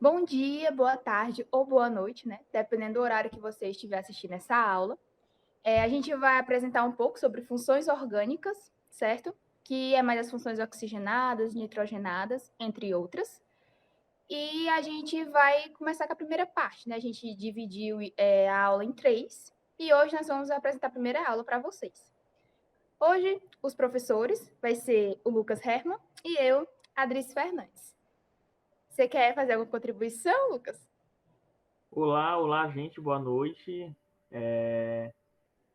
Bom dia, boa tarde ou boa noite, né? Dependendo do horário que você estiver assistindo essa aula. A gente vai apresentar um pouco sobre funções orgânicas, certo? Que é mais as funções oxigenadas, nitrogenadas, entre outras. E a gente vai começar com a primeira parte, né? A gente dividiu a aula em 3 e hoje nós vamos apresentar a primeira aula para vocês. Hoje, os professores vai ser o Lucas Herman e eu, Adrice Fernandes. Você quer fazer alguma contribuição, Lucas? Olá, gente, boa noite.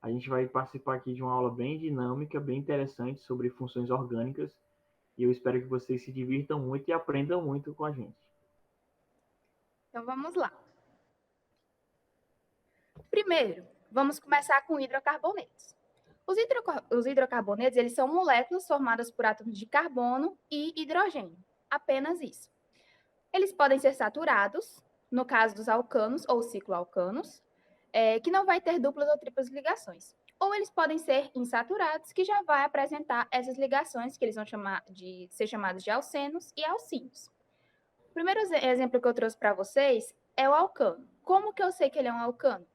A gente vai participar aqui de uma aula bem dinâmica, bem interessante sobre funções orgânicas e eu espero que vocês se divirtam muito e aprendam muito com a gente. Então vamos lá. Primeiro, vamos começar com hidrocarbonetos. Os hidrocarbonetos, eles são moléculas formadas por átomos de carbono e hidrogênio, apenas isso. Eles podem ser saturados, no caso dos alcanos ou cicloalcanos, que não vai ter duplas ou triplas ligações. Ou eles podem ser insaturados, que já vai apresentar essas ligações, que eles vão ser chamados de alcenos e alcinos. O primeiro exemplo que eu trouxe para vocês é o alcano. Como que eu sei que ele é um alcano?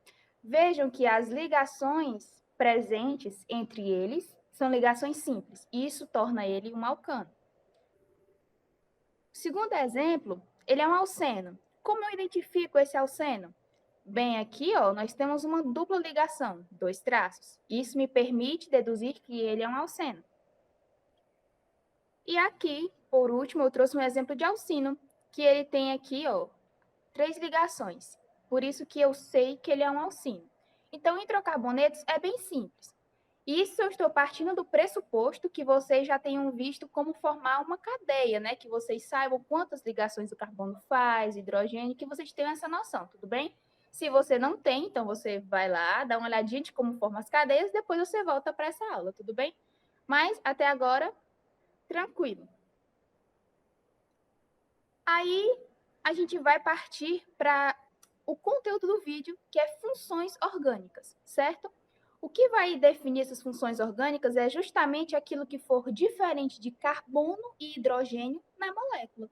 Vejam que as ligações presentes entre eles são ligações simples. Isso torna ele um alcano. O segundo exemplo, ele é um alceno. Como eu identifico esse alceno? Bem, aqui, ó, nós temos uma dupla ligação, 2 traços. Isso me permite deduzir que ele é um alceno. E aqui, por último, eu trouxe um exemplo de alcino, que ele tem aqui, ó, 3 ligações. Por isso que eu sei que ele é um alcino. Então, hidrocarbonetos é bem simples. Isso eu estou partindo do pressuposto que vocês já tenham visto como formar uma cadeia, né? Que vocês saibam quantas ligações o carbono faz, hidrogênio, que vocês tenham essa noção, tudo bem? Se você não tem, então você vai lá, dá uma olhadinha de como formam as cadeias, depois você volta para essa aula, tudo bem? Mas, até agora, tranquilo. Aí, a gente vai partir para o conteúdo do vídeo, que é funções orgânicas, certo? O que vai definir essas funções orgânicas é justamente aquilo que for diferente de carbono e hidrogênio na molécula.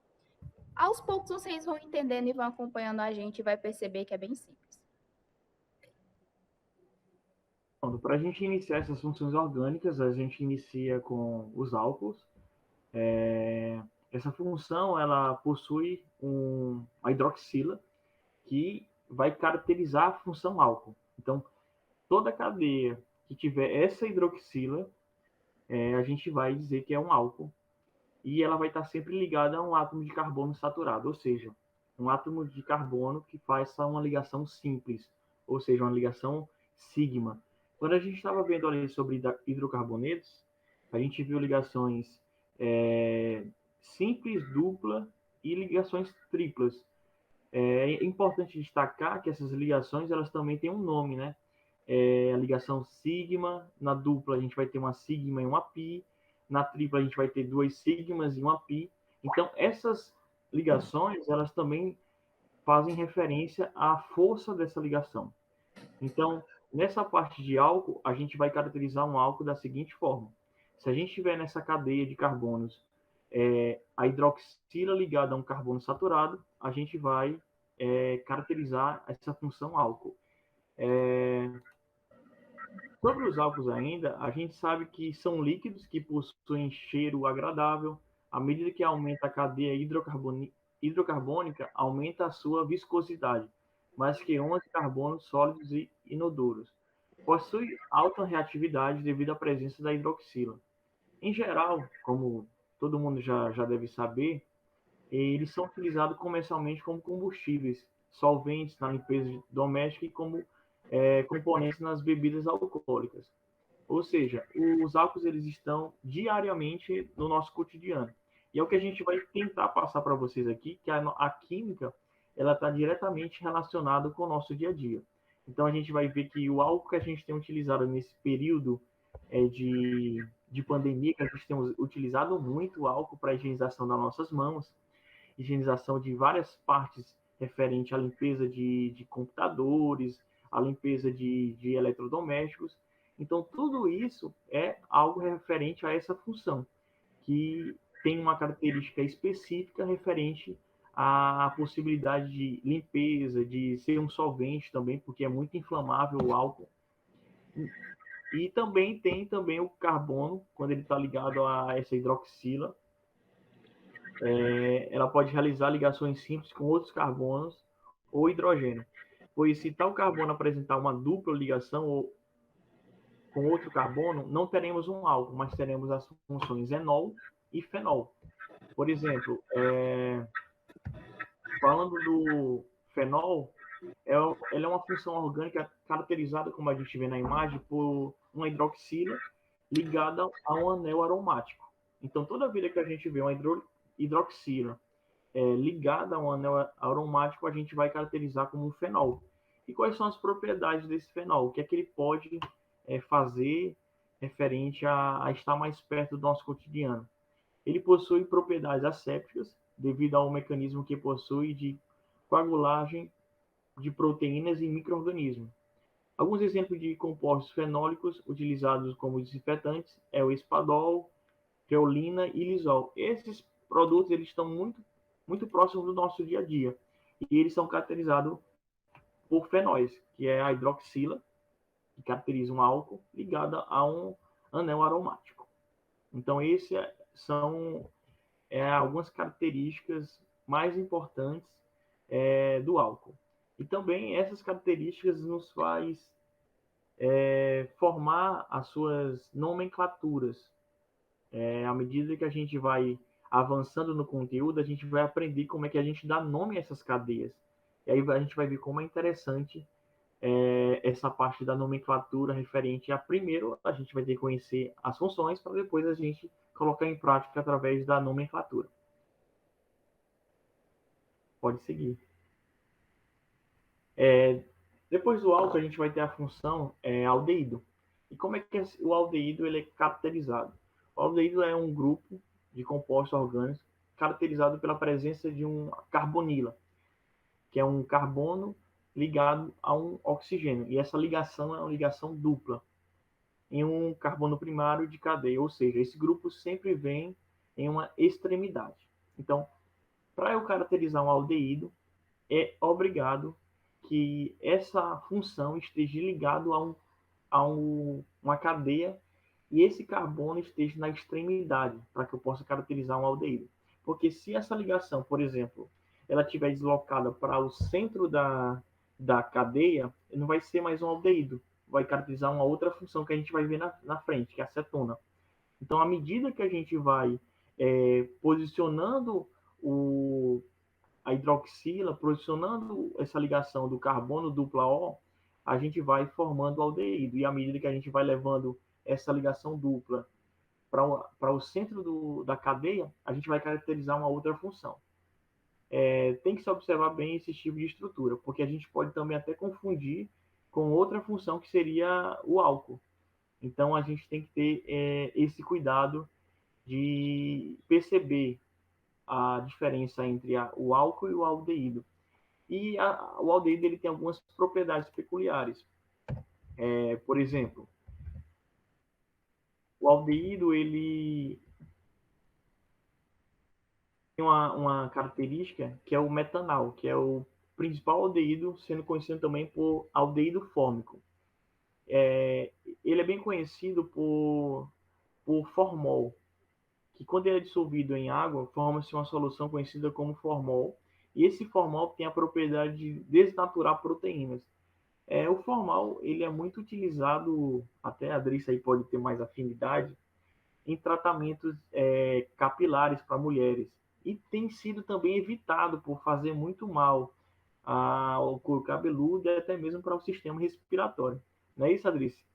Aos poucos vocês vão entendendo e vão acompanhando a gente e vai perceber que é bem simples. Para a gente iniciar essas funções orgânicas, a gente inicia com os álcools. Essa função ela possui a hidroxila que vai caracterizar a função álcool. Então, toda cadeia que tiver essa hidroxila, a gente vai dizer que é um álcool. E ela vai estar sempre ligada a um átomo de carbono saturado, ou seja, um átomo de carbono que faz uma ligação simples, ou seja, uma ligação sigma. Quando a gente estava vendo ali sobre hidrocarbonetos, a gente viu ligações simples, dupla e ligações triplas. É importante destacar que essas ligações elas também têm um nome, né? A ligação sigma, na dupla a gente vai ter uma sigma e uma pi, na tripla a gente vai ter 2 sigmas e uma pi. Então, essas ligações, elas também fazem referência à força dessa ligação. Então, nessa parte de álcool, a gente vai caracterizar um álcool da seguinte forma. Se a gente tiver nessa cadeia de carbonos a hidroxila ligada a um carbono saturado, a gente vai caracterizar essa função álcool. Sobre os álcools ainda, a gente sabe que são líquidos que possuem cheiro agradável. À medida que aumenta a cadeia hidrocarbônica, aumenta a sua viscosidade, mas que íons de carbono sólidos e inodoros. Possui alta reatividade devido à presença da hidroxila. Em geral, como todo mundo já deve saber, eles são utilizados comercialmente como combustíveis, solventes na limpeza doméstica e como componentes nas bebidas alcoólicas. Ou seja, os álcools eles estão diariamente no nosso cotidiano. E é o que a gente vai tentar passar para vocês aqui, que a química ela está diretamente relacionada com o nosso dia a dia. Então a gente vai ver que o álcool que a gente tem utilizado nesse período de pandemia, que a gente tem utilizado muito o álcool para a higienização das nossas mãos, higienização de várias partes referente à limpeza de computadores, à limpeza de eletrodomésticos. Então, tudo isso é algo referente a essa função, que tem uma característica específica referente à possibilidade de limpeza, de ser um solvente também, porque é muito inflamável o álcool. E também tem também o carbono, quando ele está ligado a essa hidroxila, ela pode realizar ligações simples com outros carbonos ou hidrogênio. Pois se tal carbono apresentar uma dupla ligação ou com outro carbono, não teremos um álcool, mas teremos as funções enol e fenol. Por exemplo, falando do fenol, ela é uma função orgânica caracterizada, como a gente vê na imagem, por uma hidroxila ligada a um anel aromático. Então, toda vida que a gente vê uma hidroxila ligada a um anel aromático, a gente vai caracterizar como um fenol. E quais são as propriedades desse fenol? O que é que ele pode fazer referente a estar mais perto do nosso cotidiano? Ele possui propriedades assépticas, devido ao mecanismo que possui de coagulagem de proteínas e micro-organismos. Alguns exemplos de compostos fenólicos utilizados como desinfetantes é o espadol, creolina e lisol. Esses produtos eles estão muito próximos do nosso dia a dia e eles são caracterizados por fenóis, que é a hidroxila, que caracteriza um álcool ligado a um anel aromático. Então, esses são algumas características mais importantes do álcool. E também essas características nos faz formar as suas nomenclaturas. À medida que a gente vai avançando no conteúdo, a gente vai aprender como é que a gente dá nome a essas cadeias. E aí a gente vai ver como é interessante essa parte da nomenclatura referente a, primeiro, a gente vai ter que conhecer as funções para depois a gente colocar em prática através da nomenclatura. Pode seguir. Depois do álcool, a gente vai ter a função aldeído. E como é que o aldeído ele é caracterizado? O aldeído é um grupo de compostos orgânicos caracterizado pela presença de um carbonila, que é um carbono ligado a um oxigênio. E essa ligação é uma ligação dupla em um carbono primário de cadeia, ou seja, esse grupo sempre vem em uma extremidade. Então, para eu caracterizar um aldeído, é obrigado que essa função esteja ligado uma cadeia e esse carbono esteja na extremidade para que eu possa caracterizar um aldeído. Porque se essa ligação, por exemplo, ela estiver deslocada para o centro da cadeia, não vai ser mais um aldeído, vai caracterizar uma outra função que a gente vai ver na frente, que é a cetona. Então, à medida que a gente vai posicionando a hidroxila, posicionando essa ligação do carbono dupla O, a gente vai formando o aldeído. E à medida que a gente vai levando essa ligação dupla para o centro da cadeia, a gente vai caracterizar uma outra função. Tem que se observar bem esse tipo de estrutura, porque a gente pode também até confundir com outra função que seria o álcool. Então, a gente tem que ter esse cuidado de perceber a diferença entre o álcool e o aldeído. E o aldeído ele tem algumas propriedades peculiares. Por exemplo, o aldeído ele tem uma característica que é o metanal, que é o principal aldeído, sendo conhecido também por aldeído fórmico. Ele é bem conhecido por formol, que quando ele é dissolvido em água, forma-se uma solução conhecida como formol, e esse formol tem a propriedade de desnaturar proteínas. O formal ele é muito utilizado, até a Adriça aí pode ter mais afinidade, em tratamentos capilares para mulheres. E tem sido também evitado por fazer muito mal ao couro cabeludo e até mesmo para o sistema respiratório. Não é isso, Adrice?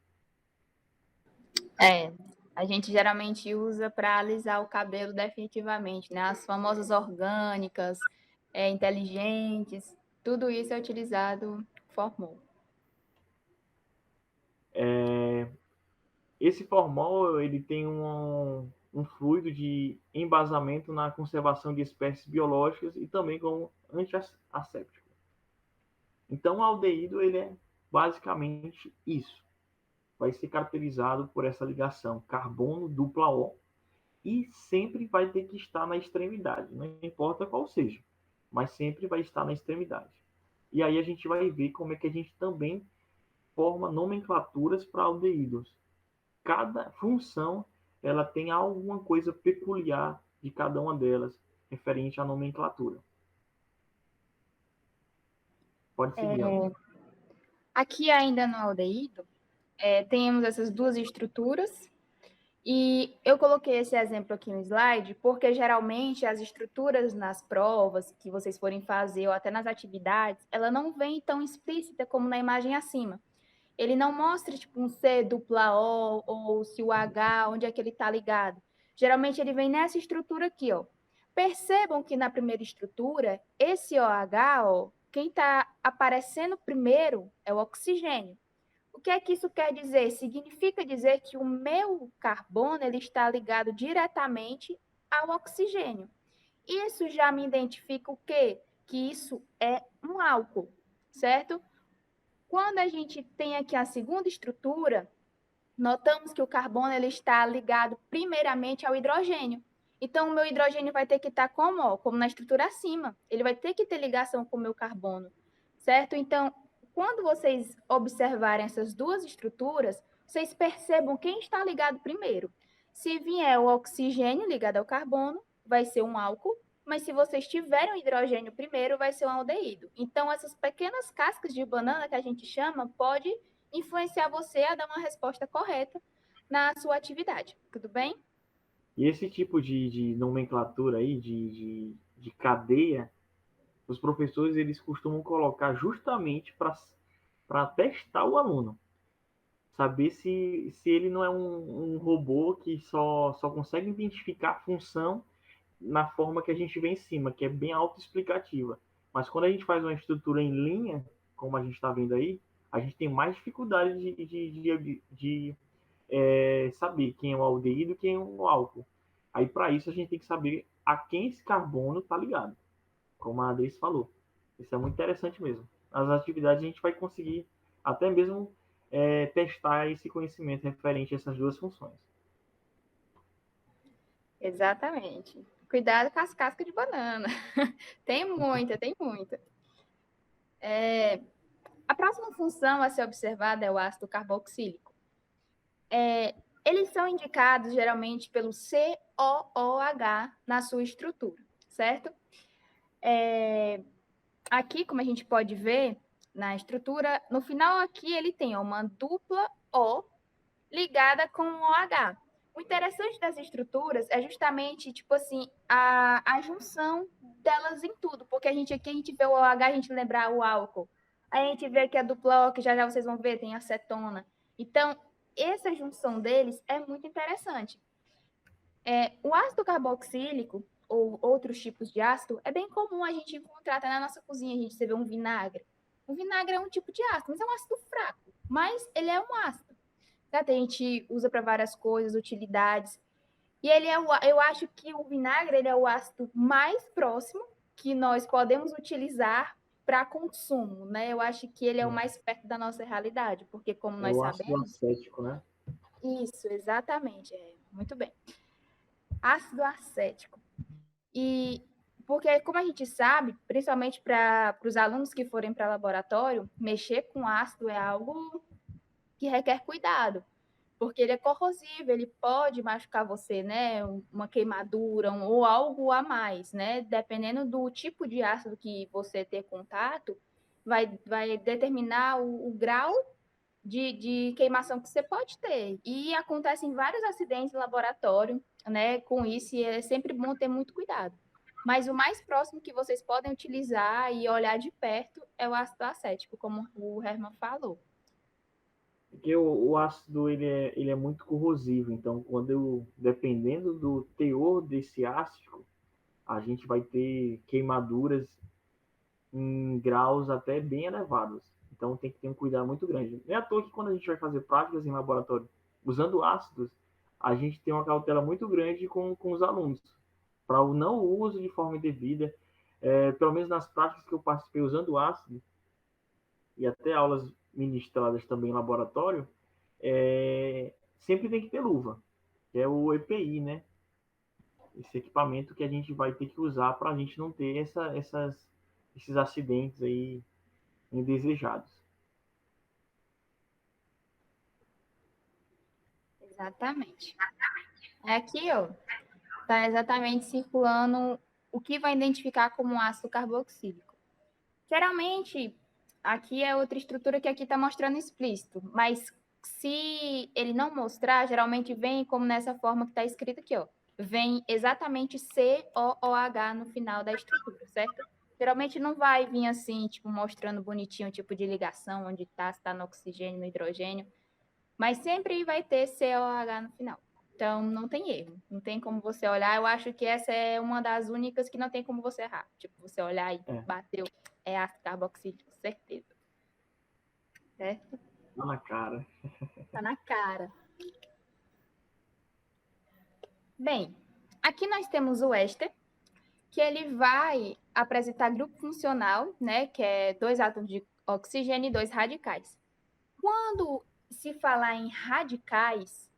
A gente geralmente usa para alisar o cabelo definitivamente, né? As famosas orgânicas, inteligentes, tudo isso é utilizado formol. Esse formol ele tem um fluido de embasamento na conservação de espécies biológicas e também como antiasséptico. Então, o aldeído ele é basicamente isso. Vai ser caracterizado por essa ligação carbono dupla O e sempre vai ter que estar na extremidade, não importa qual seja, mas sempre vai estar na extremidade. E aí a gente vai ver como é que a gente também forma nomenclaturas para aldeídos. Cada função ela tem alguma coisa peculiar de cada uma delas referente à nomenclatura. Pode seguir, Ana. Aqui ainda no aldeído, temos essas duas estruturas. E eu coloquei esse exemplo aqui no slide porque geralmente as estruturas nas provas que vocês forem fazer ou até nas atividades, ela não vem tão explícita como na imagem acima. Ele não mostra tipo um C dupla O ou se o H, onde é que ele está ligado. Geralmente ele vem nessa estrutura aqui, ó. Percebam que na primeira estrutura, esse OH, ó, quem está aparecendo primeiro é o oxigênio. O que é que isso quer dizer? Significa dizer que o meu carbono ele está ligado diretamente ao oxigênio. Isso já me identifica o quê? Que isso é um álcool, certo? Quando a gente tem aqui a segunda estrutura, notamos que o carbono ele está ligado primeiramente ao hidrogênio. Então, o meu hidrogênio vai ter que estar como? Ó, como na estrutura acima. Ele vai ter que ter ligação com o meu carbono, certo? Então, quando vocês observarem essas duas estruturas, vocês percebam quem está ligado primeiro. Se vier o oxigênio ligado ao carbono, vai ser um álcool, mas se vocês tiverem o hidrogênio primeiro, vai ser um aldeído. Então, essas pequenas cascas de banana que a gente chama, pode influenciar você a dar uma resposta correta na sua atividade. Tudo bem? E esse tipo de nomenclatura aí, de cadeia, os professores eles costumam colocar justamente para testar o aluno. Saber se ele não é um robô que só consegue identificar a função na forma que a gente vê em cima, que é bem autoexplicativa. Mas quando a gente faz uma estrutura em linha, como a gente está vendo aí, a gente tem mais dificuldade de saber quem é o aldeído e quem é o álcool. Aí, para isso, a gente tem que saber a quem esse carbono está ligado, como a Deise falou. Isso é muito interessante mesmo. Nas atividades, a gente vai conseguir até mesmo testar esse conhecimento referente a essas duas funções. Exatamente. Cuidado com as cascas de banana. Tem muita, tem muita. A próxima função a ser observada é o ácido carboxílico. Eles são indicados geralmente pelo COOH na sua estrutura, certo? Aqui, como a gente pode ver na estrutura, no final aqui ele tem uma dupla O ligada com um OH. O interessante das estruturas é justamente, tipo assim, a junção delas em tudo, porque aqui a gente vê o OH, a gente lembra o álcool. A gente vê que a dupla O, que já já vocês vão ver, tem acetona. Então, essa junção deles é muito interessante. O ácido carboxílico, ou outros tipos de ácido, é bem comum a gente encontrar até na nossa cozinha, a gente vê um vinagre. O vinagre é um tipo de ácido, mas é um ácido fraco, mas ele é um ácido. A gente usa para várias coisas, utilidades. E eu acho que o vinagre ele é o ácido mais próximo que nós podemos utilizar para consumo, né? Eu acho que ele é o mais perto da nossa realidade, porque como É nós o ácido sabemos, acético, né? isso, exatamente, muito bem. Ácido acético. E porque, como a gente sabe, principalmente para os alunos que forem para laboratório, mexer com ácido é algo que requer cuidado, porque ele é corrosivo, ele pode machucar você, né? Uma queimadura ou algo a mais, né? Dependendo do tipo de ácido que você ter contato, vai determinar o grau de queimação que você pode ter. E acontecem vários acidentes em laboratório, né? Com isso, e é sempre bom ter muito cuidado. Mas o mais próximo que vocês podem utilizar e olhar de perto é o ácido acético, como o Herman falou. Porque o ácido ele é muito corrosivo, então dependendo do teor desse ácido, a gente vai ter queimaduras em graus até bem elevados. Então tem que ter um cuidado muito grande. Não é à toa que quando a gente vai fazer práticas em laboratório usando ácidos, a gente tem uma cautela muito grande com os alunos, para o não uso de forma indevida. Pelo menos nas práticas que eu participei usando ácido, e até aulas ministradas também em laboratório, sempre tem que ter luva, que é o EPI, né? Esse equipamento que a gente vai ter que usar para a gente não ter esses acidentes aí indesejados. Exatamente. Aqui, ó, tá exatamente circulando o que vai identificar como ácido carboxílico. Geralmente, aqui é outra estrutura que aqui está mostrando explícito, mas se ele não mostrar, geralmente vem como nessa forma que está escrito aqui, ó. Vem exatamente COOH no final da estrutura, certo? Geralmente não vai vir assim, tipo, mostrando bonitinho o tipo de ligação, onde está, se está no oxigênio, no hidrogênio, mas sempre vai ter COH no final. Então, não tem erro, não tem como você olhar. Eu acho que essa é uma das únicas que não tem como você errar. Tipo, você olhar e bateu, é ácido carboxílico, certeza. Certo? Tá na cara. Tá na cara. Bem, aqui nós temos o éster, que ele vai apresentar grupo funcional, né, que é 2 átomos de oxigênio e 2 radicais. Quando se falar em radicais,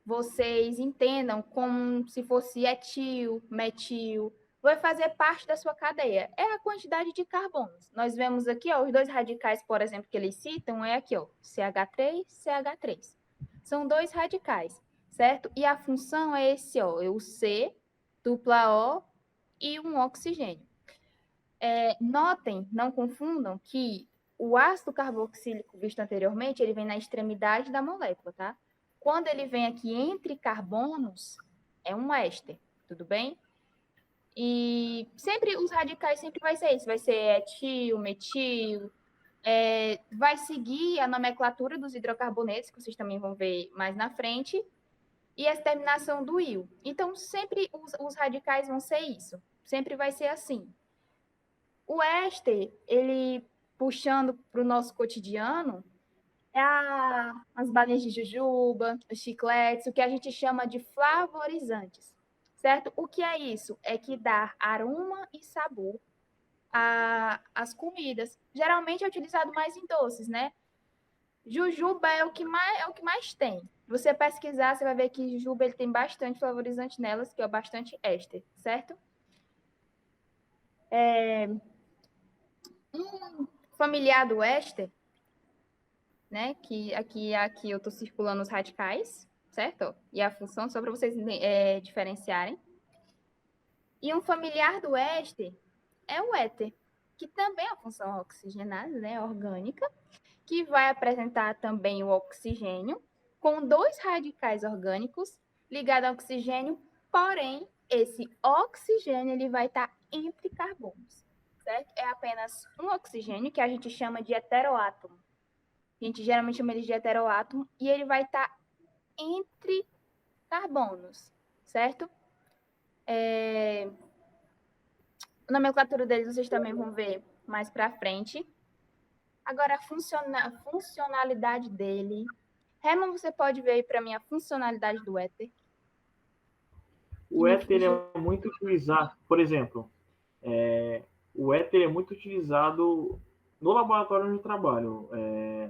vocês entendam como se fosse etil, metil, vai fazer parte da sua cadeia. É a quantidade de carbonos. Nós vemos aqui, ó, os 2 radicais, por exemplo, que eles citam, é aqui, ó, CH3, CH3. São 2 radicais, certo? E a função é esse, ó, o C, dupla O e um oxigênio. Notem, não confundam, que o ácido carboxílico visto anteriormente, ele vem na extremidade da molécula, tá? Quando ele vem aqui entre carbonos, é um éster, tudo bem? E sempre os radicais sempre vai ser isso, vai ser etil, metil, vai seguir a nomenclatura dos hidrocarbonetos, que vocês também vão ver mais na frente, e a terminação do íon. Então, sempre os radicais vão ser isso, sempre vai ser assim. O éster, ele puxando para o nosso cotidiano, as balinhas de jujuba, os chicletes, o que a gente chama de flavorizantes, certo? O que é isso? É que dá aroma e sabor às comidas. Geralmente é utilizado mais em doces, né? Jujuba é o que mais tem. Você pesquisar, você vai ver que jujuba ele tem bastante flavorizante nelas, que é bastante éster, certo? Um familiar do éster, né? Que aqui eu estou circulando os radicais, certo? E a função, só para vocês diferenciarem. E um familiar do éster é o éter, que também é a função oxigenada, né? Orgânica, que vai apresentar também o oxigênio com 2 radicais orgânicos ligados ao oxigênio, porém, esse oxigênio ele vai estar entre carbonos, certo? É apenas um oxigênio que a gente chama de heteroátomo. A gente geralmente chama ele de heteroátomo e ele vai estar entre carbonos, certo? A nomenclatura deles vocês também vão ver mais para frente. Agora, a funcionalidade dele. Herman, você pode ver aí para mim a funcionalidade do éter? O éter é muito utilizado, por exemplo, o éter é muito utilizado no laboratório onde eu trabalho,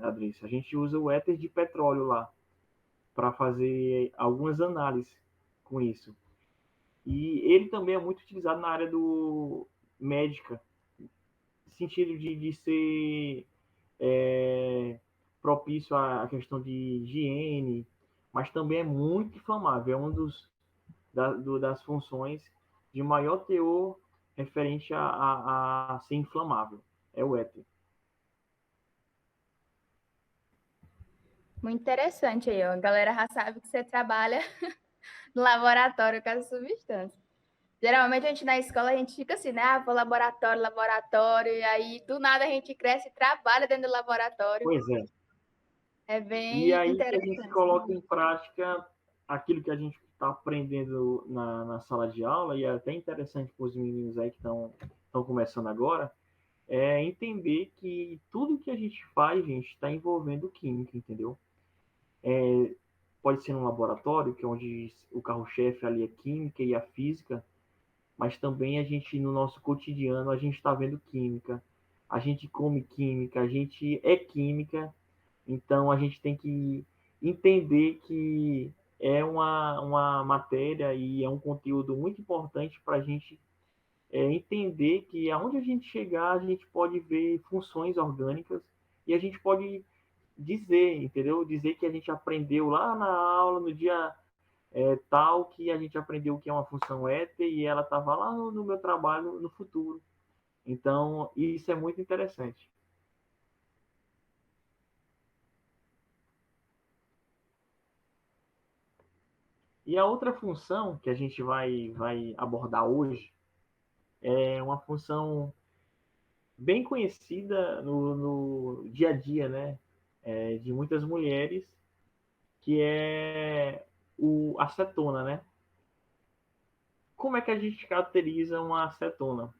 Adrice. A gente usa o éter de petróleo lá para fazer algumas análises com isso. E ele também é muito utilizado na área do médica, no sentido de ser propício à questão de higiene, mas também é muito inflamável. É um das funções de maior teor referente a ser inflamável. É o éter. Muito interessante aí, ó. A galera já sabe que você trabalha no laboratório com essa substância. Geralmente a gente na escola a gente fica assim, né? Vou laboratório, laboratório, e aí do nada a gente cresce e trabalha dentro do laboratório. Pois é. É E bem aí que a gente interessante. coloca em prática aquilo que a gente está aprendendo na sala de aula, e é até interessante para os meninos aí que estão começando agora, é entender que tudo que a gente faz, gente, está envolvendo química, entendeu? pode ser no laboratório, que é onde o carro-chefe ali é química e a física, mas também a gente, no nosso cotidiano, a gente está vendo química, a gente come química, a gente é química, então a gente tem que entender que é uma matéria e é um conteúdo muito importante para a gente entender que aonde a gente chegar, a gente pode ver funções orgânicas e a gente pode dizer, entendeu? Dizer que a gente aprendeu lá na aula, no dia tal, que a gente aprendeu que é uma função éter e ela estava lá no meu trabalho no futuro. Então, isso é muito interessante. E a outra função que a gente vai abordar hoje é uma função bem conhecida no dia a dia, né? De muitas mulheres, que é a acetona, né? Como é que a gente caracteriza uma acetona?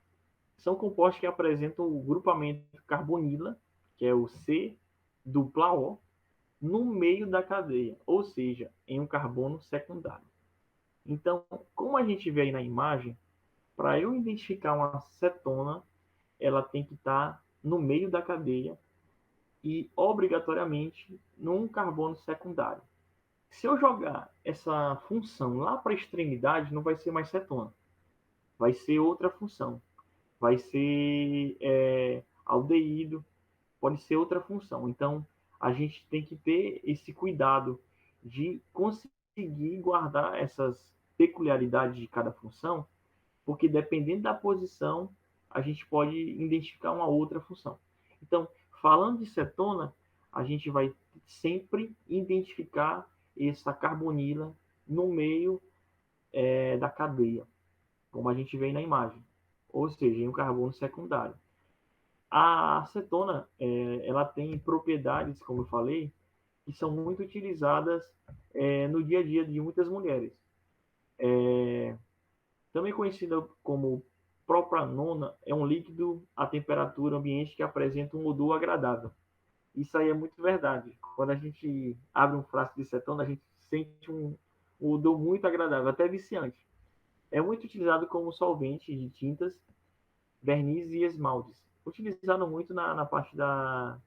São compostos que apresentam o grupamento carbonila, que é o C dupla O, no meio da cadeia, ou seja, em um carbono secundário. Então, como a gente vê aí na imagem, para eu identificar uma acetona, ela tem que estar no meio da cadeia e obrigatoriamente num carbono secundário. Se eu jogar essa função lá para a extremidade, não vai ser mais cetona, vai ser outra função, vai ser aldeído, pode ser outra função. Então, a gente tem que ter esse cuidado de conseguir guardar essas peculiaridades de cada função, porque dependendo da posição, a gente pode identificar uma outra função. Então, falando de cetona, a gente vai sempre identificar essa carbonila no meio da cadeia, como a gente vê na imagem, ou seja, em um carbono secundário. A acetona, ela tem propriedades, como eu falei, que são muito utilizadas no dia a dia de muitas mulheres. Também conhecida como propanona, é um líquido a temperatura ambiente que apresenta um odor agradável. Isso aí é muito verdade. Quando a gente abre um frasco de cetona, a gente sente um odor muito agradável, até viciante. É muito utilizado como solvente de tintas, verniz e esmaltes. Utilizado muito na parte da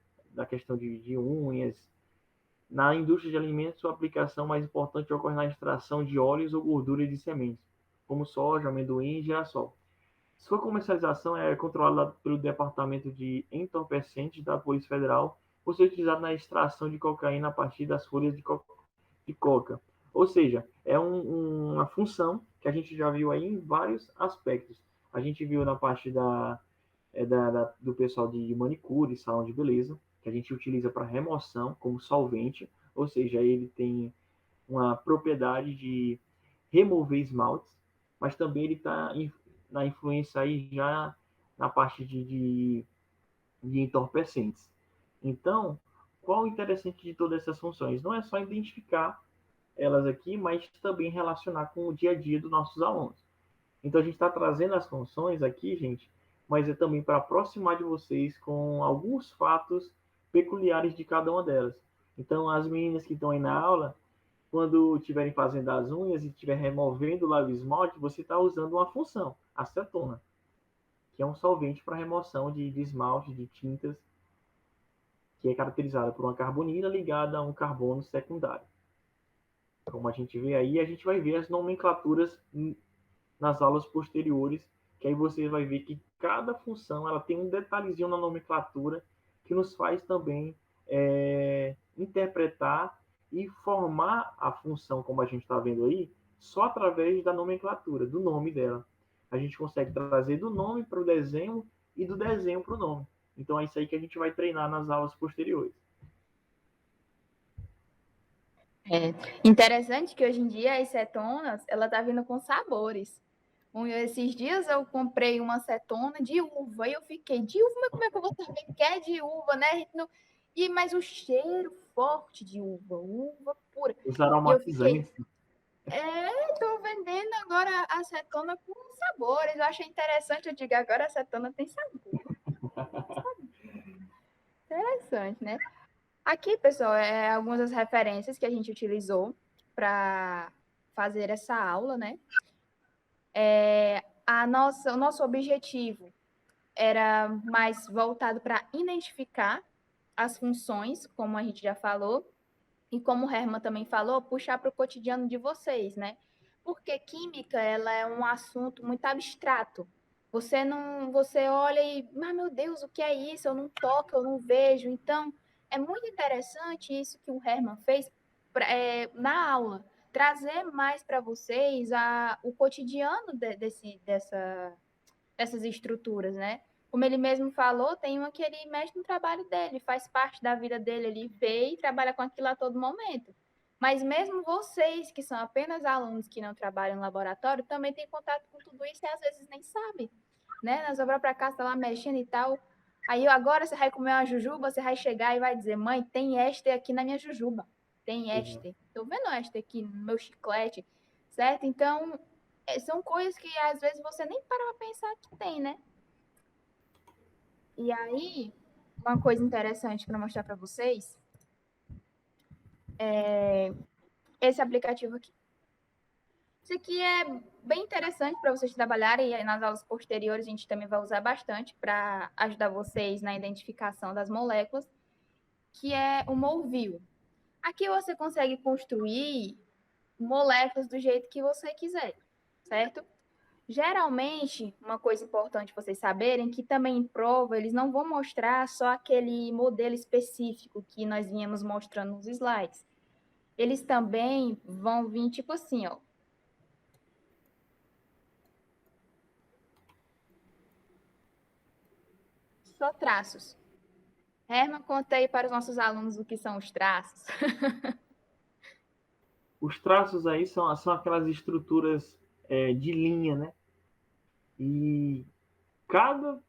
questão de unhas. Na indústria de alimentos, sua aplicação mais importante ocorre na extração de óleos ou gorduras de sementes, como soja, amendoim e girassol. Sua comercialização é controlada pelo Departamento de Entorpecentes da Polícia Federal, por ser utilizado na extração de cocaína a partir das folhas de coca. Ou seja, é uma função que a gente já viu aí em vários aspectos. A gente viu na parte do pessoal de manicure, salão de beleza, que a gente utiliza para remoção como solvente, ou seja, ele tem uma propriedade de remover esmaltes, mas também ele está na influência aí já na parte de entorpecentes. Então, qual o interessante de todas essas funções? Não é só identificar elas aqui, mas também relacionar com o dia a dia dos nossos alunos. Então, a gente está trazendo as funções aqui, gente, mas é também para aproximar de vocês com alguns fatos peculiares de cada uma delas. Então, as meninas que estão aí na aula, quando estiverem fazendo as unhas e estiver removendo o lábio esmalte, você está usando uma função, a acetona, que é um solvente para remoção de esmalte, de tintas, que é caracterizada por uma carbonila ligada a um carbono secundário. Como a gente vê aí, a gente vai ver as nomenclaturas nas aulas posteriores, que aí você vai ver que cada função ela tem um detalhezinho na nomenclatura que nos faz também interpretar e formar a função, como a gente está vendo aí, só através da nomenclatura, do nome dela. A gente consegue trazer do nome para o desenho e do desenho para o nome. Então é isso aí que a gente vai treinar nas aulas posteriores. É interessante que hoje em dia as cetonas, ela tá vindo com sabores. Esses dias eu comprei uma cetona de uva e eu fiquei, de uva, mas como é que eu vou saber que é de uva, né? Mas o cheiro forte de uva, uva pura. Os E eu fiquei, aromatizantes. tô vendendo agora a acetona com sabores. Eu achei interessante, eu digo, agora a acetona tem sabor. Interessante, né? Aqui, pessoal, algumas das referências que a gente utilizou. para fazer essa aula, né? O nosso objetivo era mais voltado para identificar as funções, como a gente já falou, e como o Herman também falou, puxar para o cotidiano de vocês, né? Porque química, ela é um assunto muito abstrato. Você olha e, meu Deus, o que é isso? Eu não toco, eu não vejo. Então, é muito interessante isso que o Herman fez na aula, trazer mais para vocês o cotidiano dessas estruturas, né? Como ele mesmo falou, tem uma que ele mexe no trabalho dele, faz parte da vida dele, ele vê e trabalha com aquilo a todo momento. Mas mesmo vocês, que são apenas alunos que não trabalham no laboratório, também têm contato com tudo isso e às vezes nem sabem, né? Nós vamos para casa, tá lá mexendo e tal. Aí agora você vai comer uma jujuba, você vai chegar e vai dizer, mãe, tem este aqui na minha jujuba. Tem este. Tô vendo este aqui no meu chiclete, certo? Então, são coisas que às vezes você nem para pensar que tem, né? E aí, uma coisa interessante para mostrar para vocês é esse aplicativo aqui. Isso aqui é bem interessante para vocês trabalharem e nas aulas posteriores a gente também vai usar bastante para ajudar vocês na identificação das moléculas, que é o Molvil. Aqui você consegue construir moléculas do jeito que você quiser, certo? Geralmente, uma coisa importante vocês saberem que também em prova eles não vão mostrar só aquele modelo específico que nós vínhamos mostrando nos slides. Eles também vão vir tipo assim, ó. Só traços. Herman, conta aí para os nossos alunos o que são os traços. Os traços aí são aquelas estruturas de linha, né? E cada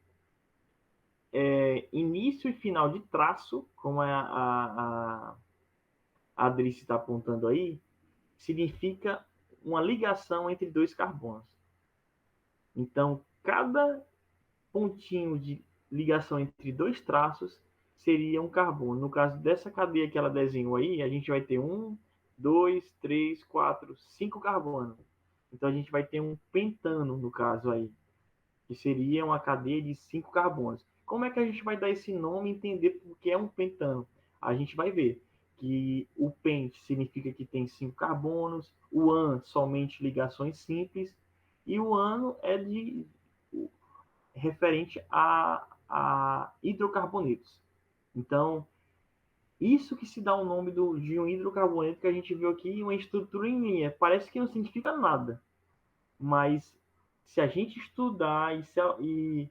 início e final de traço, como a Adrice está apontando aí, significa uma ligação entre dois carbonos. Então, cada pontinho de ligação entre dois traços seria um carbono. No caso dessa cadeia que ela desenhou aí, a gente vai ter 1, 2, 3, 4, 5 carbonos. Então, a gente vai ter um pentano, no caso aí, que seria uma cadeia de 5 carbonos. Como é que a gente vai dar esse nome e entender por que é um pentano? A gente vai ver que o pente significa que tem 5 carbonos, o an somente ligações simples, e o ano é referente a hidrocarbonetos. Então, isso que se dá o nome de um hidrocarboneto que a gente viu aqui, uma estrutura em linha. Parece que não significa nada, mas se a gente estudar e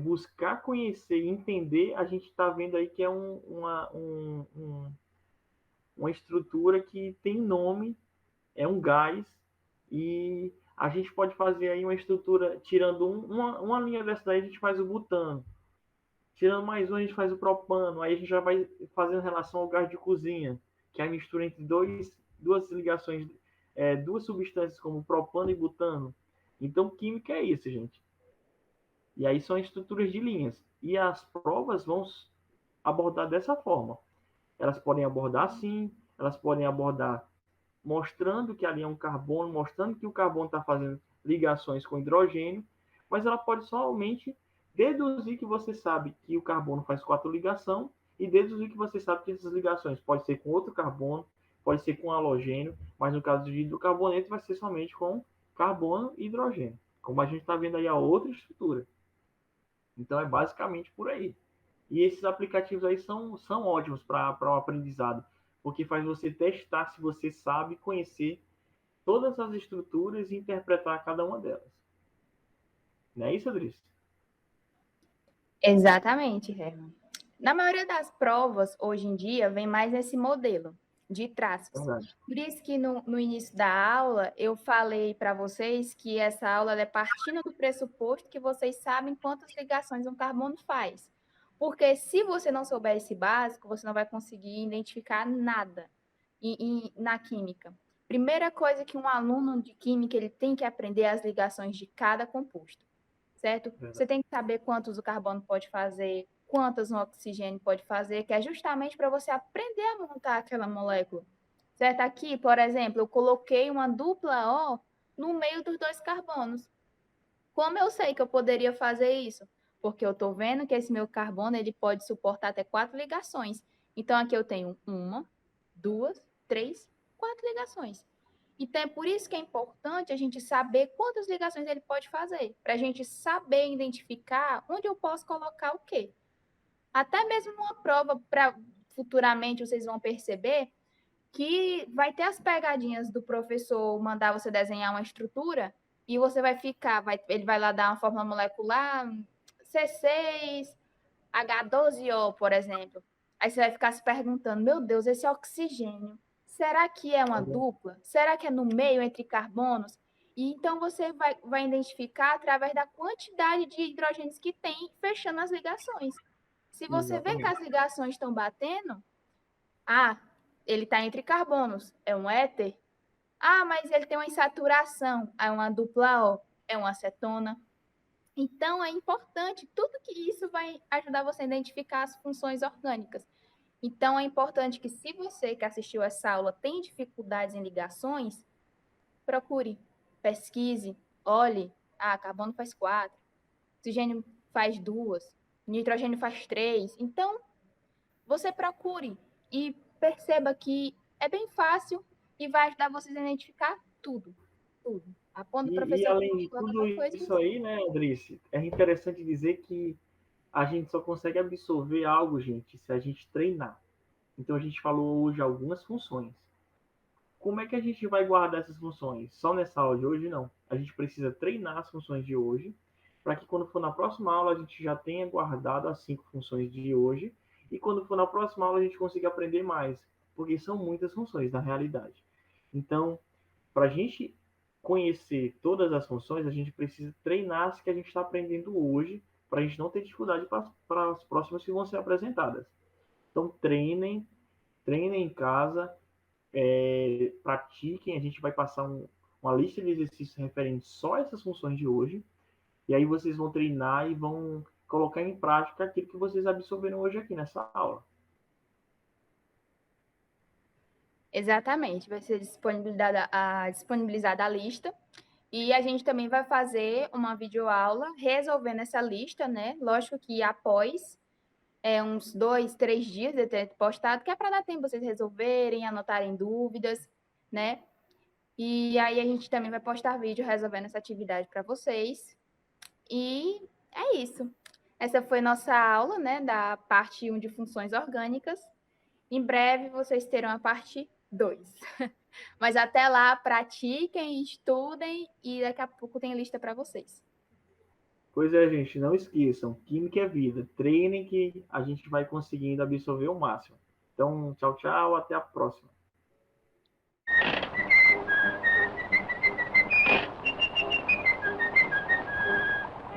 buscar conhecer e entender, a gente está vendo aí que é uma estrutura que tem nome, é um gás, e a gente pode fazer aí uma estrutura, tirando uma linha dessa daí, a gente faz o butano. Tirando mais um, a gente faz o propano. Aí a gente já vai fazendo relação ao gás de cozinha, que é a mistura entre duas ligações, duas substâncias como propano e butano. Então, química é isso, gente. E aí são estruturas de linhas. E as provas vão abordar dessa forma. Elas podem abordar assim, elas podem abordar mostrando que ali é um carbono, mostrando que o carbono está fazendo ligações com hidrogênio, mas ela pode somente deduzir que você sabe que o carbono faz 4 ligações e deduzir que você sabe que essas ligações pode ser com outro carbono, pode ser com halogênio, mas no caso de hidrocarboneto vai ser somente com carbono e hidrogênio, como a gente está vendo aí a outra estrutura. Então é basicamente por aí. E esses aplicativos aí são ótimos para o aprendizado, porque faz você testar se você sabe conhecer todas as estruturas e interpretar cada uma delas. Não é isso, Adrice? Exatamente, Herman. Na maioria das provas, hoje em dia, vem mais nesse modelo de traços. Verdade. Por isso que no início da aula, eu falei para vocês que essa aula é partindo do pressuposto que vocês sabem quantas ligações um carbono faz. Porque se você não souber esse básico, você não vai conseguir identificar nada na química. Primeira coisa que um aluno de química ele tem que aprender é as ligações de cada composto, certo? Verdade. Você tem que saber quantos o carbono pode fazer, quantas o oxigênio pode fazer, que é justamente para você aprender a montar aquela molécula, certo? Aqui, por exemplo, eu coloquei uma dupla O no meio dos dois carbonos. Como eu sei que eu poderia fazer isso? Porque eu estou vendo que esse meu carbono ele pode suportar até 4 ligações. Então, aqui eu tenho uma, duas, três, 4 ligações. Então, é por isso que é importante a gente saber quantas ligações ele pode fazer, para a gente saber identificar onde eu posso colocar o quê. Até mesmo numa prova, para futuramente vocês vão perceber que vai ter as pegadinhas do professor mandar você desenhar uma estrutura e você vai ficar, ele vai lá dar uma fórmula molecular, C6H12O, por exemplo. Aí você vai ficar se perguntando, meu Deus, esse oxigênio, será que é uma dupla? Será que é no meio entre carbonos? E então você vai identificar através da quantidade de hidrogênios que tem fechando as ligações. Se você vê que Exatamente. as ligações estão batendo, ah, ele está entre carbonos, é um éter. Ah, mas ele tem uma insaturação, é uma dupla O, é uma acetona. Então, é importante, tudo que isso vai ajudar você a identificar as funções orgânicas. Então, é importante que se você que assistiu essa aula tem dificuldades em ligações, procure, pesquise, olhe. Ah, carbono faz 4, oxigênio faz 2, nitrogênio faz 3. Então, você procure e perceba que é bem fácil e vai ajudar vocês a identificar tudo, tudo. A ponto do E professor além de pedir tudo qualquer coisa, isso aí, né, Andrice, é interessante dizer que a gente só consegue absorver algo, gente, se a gente treinar. Então a gente falou hoje algumas funções. Como é que a gente vai guardar essas funções? Só nessa aula de hoje, não. A gente precisa treinar as funções de hoje, para que quando for na próxima aula a gente já tenha guardado as 5 funções de hoje, e quando for na próxima aula a gente consiga aprender mais, porque são muitas funções na realidade. Então, para a gente conhecer todas as funções, a gente precisa treinar as que a gente está aprendendo hoje, para a gente não ter dificuldade para as próximas que vão ser apresentadas. Então, treinem em casa, pratiquem, a gente vai passar uma lista de exercícios referentes só a essas funções de hoje, e aí vocês vão treinar e vão colocar em prática aquilo que vocês absorveram hoje aqui nessa aula. exatamente, vai ser disponibilizada a lista. E a gente também vai fazer uma videoaula resolvendo essa lista, né? Lógico que após uns 2, 3 dias de ter postado, que é para dar tempo vocês resolverem, anotarem dúvidas, né? E aí a gente também vai postar vídeo resolvendo essa atividade para vocês. E é isso. Essa foi nossa aula, né, da parte 1 de funções orgânicas. Em breve vocês terão a parte 2. Mas até lá, pratiquem, estudem e daqui a pouco tem lista para vocês. Pois é, gente, não esqueçam, química é vida. Treinem que a gente vai conseguindo absorver o máximo. Então, tchau, tchau, até a próxima.